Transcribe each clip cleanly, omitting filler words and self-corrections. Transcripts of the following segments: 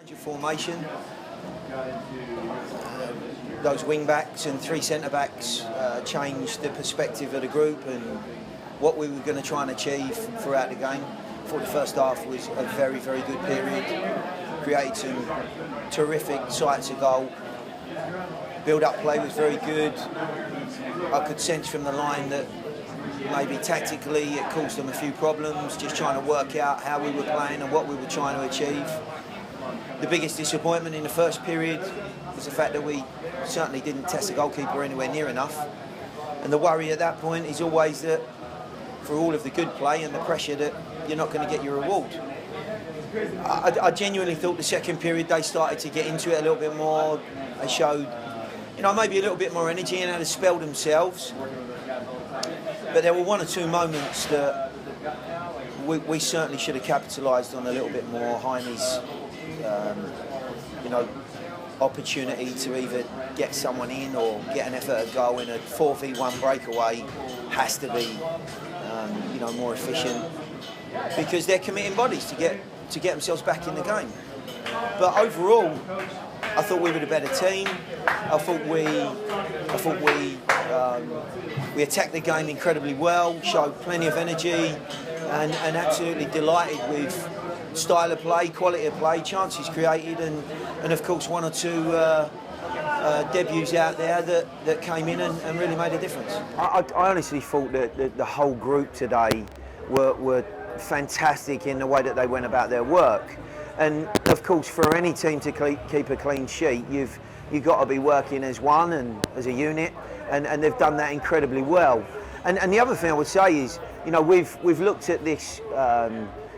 Change of formation. Those wing backs and three centre backs changed the perspective of the group and what we were going to try and achieve throughout the game. I thought the first half was a very, very good period. Created some terrific sights of goal. Build-up play was very good. I could sense from the line that maybe tactically it caused them a few problems, just trying to work out how we were playing and what we were trying to achieve. The biggest disappointment in the first period was the fact that we certainly didn't test the goalkeeper anywhere near enough. And the worry at that point is always that for all of the good play and the pressure that you're not going to get your reward. I genuinely thought the second period they started to get into it a little bit more. They showed, maybe a little bit more energy and had to spell themselves. But there were one or two moments that we certainly should have capitalised on a little bit more. Heine's, opportunity to either get someone in or get an effort at goal in a 4v1 breakaway has to be, more efficient because they're committing bodies to get themselves back in the game. But overall, I thought we were the better team. I thought we attacked the game incredibly well, showed plenty of energy, and absolutely delighted with style of play, quality of play, chances created, and of course one or two debuts out there that came in and really made a difference. I honestly thought that the whole group today were fantastic in the way that they went about their work. And of course, for any team to keep a clean sheet, you've got to be working as one and as a unit, and they've done that incredibly well. And the other thing I would say is, we've looked at this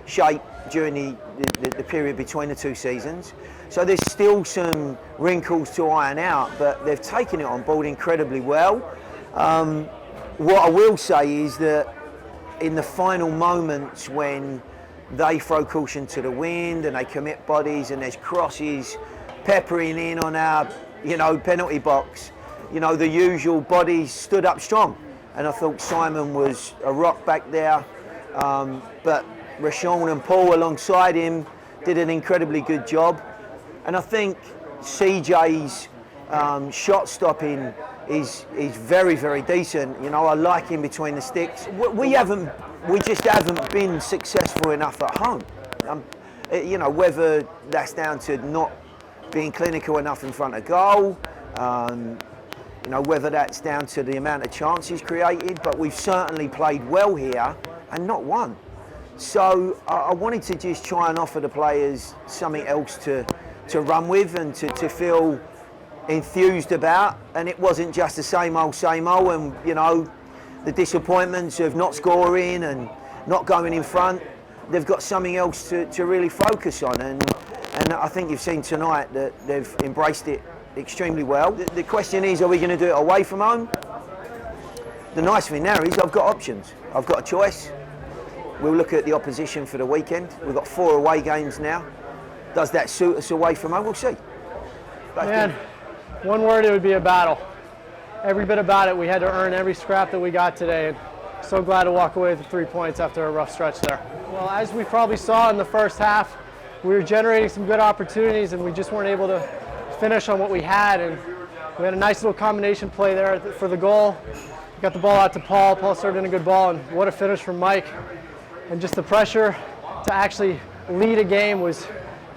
shape during the period between the two seasons. So there's still some wrinkles to iron out, but they've taken it on board incredibly well. What I will say is that in the final moments when they throw caution to the wind and they commit bodies and there's crosses peppering in on our, penalty box, the usual bodies stood up strong. And I thought Simon was a rock back there, but Rashawn and Paul alongside him did an incredibly good job. And I think CJ's shot stopping is very, very decent. I like him between the sticks. We just haven't been successful enough at home. Whether that's down to not being clinical enough in front of goal, whether that's down to the amount of chances created, but we've certainly played well here and not won. So I wanted to just try and offer the players something else to run with and to feel enthused about, and it wasn't just the same old and the disappointments of not scoring and not going in front. They've got something else to really focus on, and I think you've seen tonight that they've embraced it extremely well. The question is, are we going to do it away from home? The nice thing now is I've got options. I've got a choice. We'll look at the opposition for the weekend. We've got 4 away games now. Does that suit us away from home? We'll see. Man, one word, it would be a battle. Every bit about it, we had to earn every scrap that we got today. And so glad to walk away with the 3 points after a rough stretch there. Well, as we probably saw in the first half, we were generating some good opportunities and we just weren't able to finish on what we had. And we had a nice little combination play there for the goal. We got the ball out to Paul. Paul started in a good ball, and what a finish from Mike. And just the pressure to actually lead a game was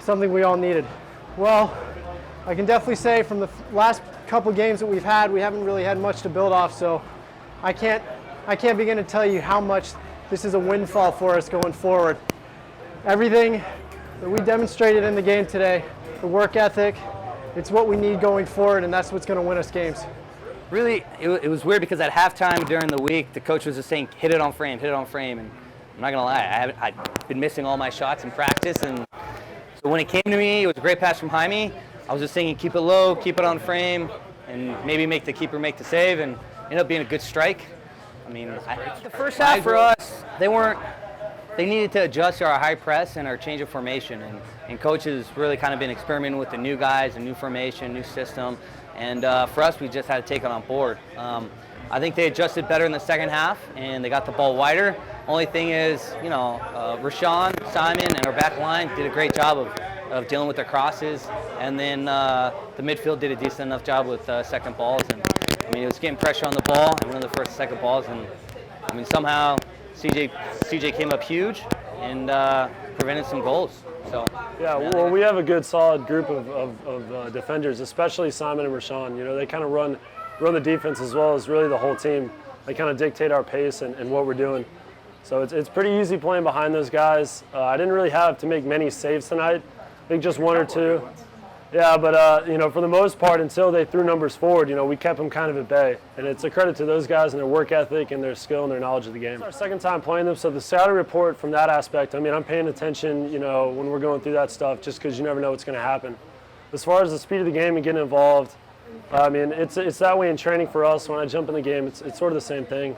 something we all needed. Well, I can definitely say from the last couple games that we've had, we haven't really had much to build off, so I can't begin to tell you how much this is a windfall for us going forward. Everything that we demonstrated in the game today, the work ethic, it's what we need going forward, and that's what's going to win us games. Really, it was weird because at halftime during the week, the coach was just saying, hit it on frame, and I'm not going to lie, I've been missing all my shots in practice, and so when it came to me, it was a great pass from Jaime. I was just thinking, keep it low, keep it on frame, and maybe make the keeper make the save, and ended up being a good strike. I mean, the first half for us, they needed to adjust our high press and our change of formation, and coach has really kind of been experimenting with the new guys, a new formation, new system, and for us, we just had to take it on board. I think they adjusted better in the second half, and they got the ball wider. Only thing is, Rashawn, Simon, and our back line did a great job of of dealing with their crosses, and then the midfield did a decent enough job with second balls. And I mean, it was getting pressure on the ball and one of the first and second balls, and I mean, somehow CJ came up huge and prevented some goals. So yeah, well, we have a good, solid group of defenders, especially Simon and Rashawn. You know, they kind of run the defense as well as really the whole team. They kind of dictate our pace and what we're doing. So it's pretty easy playing behind those guys. I didn't really have to make many saves tonight. I think just one or two. Yeah, but you know, for the most part, until they threw numbers forward, you know, we kept them kind of at bay. And it's a credit to those guys and their work ethic and their skill and their knowledge of the game. It's our second time playing them, so the scouting report from that aspect, I mean, I'm paying attention, you know, when we're going through that stuff, just because you never know what's going to happen. As far as the speed of the game and getting involved, I mean, it's that way in training for us. When I jump in the game, it's sort of the same thing.